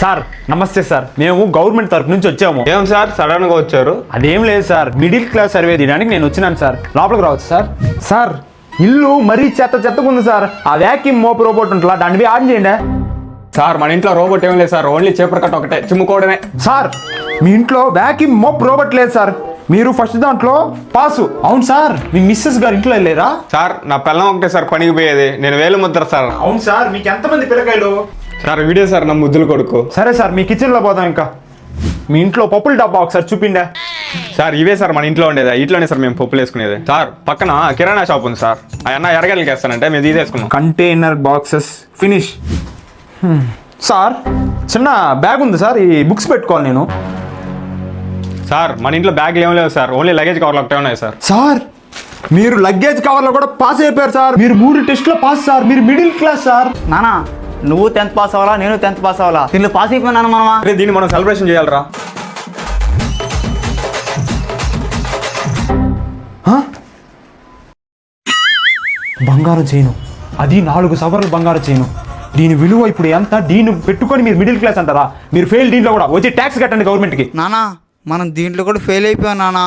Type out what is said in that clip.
Sir నమస్తే sir, మేము government తరఫు నుంచి వచ్చాము. ఏం సార్ సడన్ గా వచ్చారు? అదేం లేదు సార్, మిడిల్ క్లాస్ సర్వే తీయడానికి నేను వచ్చినాను సార్. లోపలికి రావచ్చు సార్. సార్ ఇల్లు మరీ చెత్తగా ఉంది సార్. ఆ వ్యాక్యూమ్ మోప్ రోబోట్ ఉంటుందా, దాన్ని పోయి ఆన్ చేయండి. సార్ మన ఇంట్లో రోబోట్ ఏం లేదు సార్, ఓన్లీ చేపర్ కట్ ఒకటే, చిమ్ముకోవడమే. సార్ మీ ఇంట్లో వ్యాక్యూమ్ మోప్ రోబోట్ లేదు సార్, మీరు ఫస్ట్ దాంట్లో పాసు. అవును సార్, మీ మిస్సెస్ గారు ఇంట్లో వెళ్ళలేరా? సార్ నా పిల్లం ఒకటే సార్ పనికి పోయేది, నేను వేలు ముద్ర సార్. అవును సార్, మీకు ఎంతమంది పిల్లకాయలు? సార్ వీడియో సార్ నా ముద్దులు కొడుకు. సరే సార్, మీ కిచెన్లో పోదాం. ఇంకా మీ ఇంట్లో పప్పుల డబ్బా ఒకసారి చూపిండా. సార్ ఇవే సార్ మన ఇంట్లో ఉండేది, ఇట్లోనే సార్ మేము పప్పులు వేసుకునేది. సార్ పక్కన కిరాణా షాప్ ఉంది సార్, అన్న ఎరగలికి వేస్తానంటే మేము తీసేసుకున్నాం. Container boxes finish. సార్ చిన్న బ్యాగ్ ఉంది సార్, ఈ బుక్స్ పెట్టుకోవాలి నేను. సార్ మన ఇంట్లో బ్యాగ్లు ఏం లేవు సార్, ఓన్లీ లగేజ్ కవర్లు ఒకటే ఉన్నాయి సార్. సార్ మీరు లగేజ్ కవర్లో కూడా పాస్ అయిపోయారు సార్, మీరు 3 టెస్ట్లో పాస్ సార్, మీరు మిడిల్ క్లాస్ సార్. నానా నువ్వు 10th పాస్ అవ్వాలా, నేను 10th పాస్ అవ్వాలా? దీనిలో పాస్ అయిపోయినాను మనమా? అరే దీన్ని మనం సెలబ్రేషన్ చేయాలరా. బంగారు చైను, అది 4 సవర్లు బంగారు చైను. దీని విలువ ఇప్పుడు ఎంత? దీన్ని పెట్టుకొని మీరు మిడిల్ క్లాస్ అంటారా? మీరు ఫెయిల్ దీంట్లో కూడా వచ్చి ట్యాక్స్ కట్టండి గవర్నమెంట్కి. నానా మనం దీంట్లో కూడా ఫెయిల్ అయిపోయాం నానా.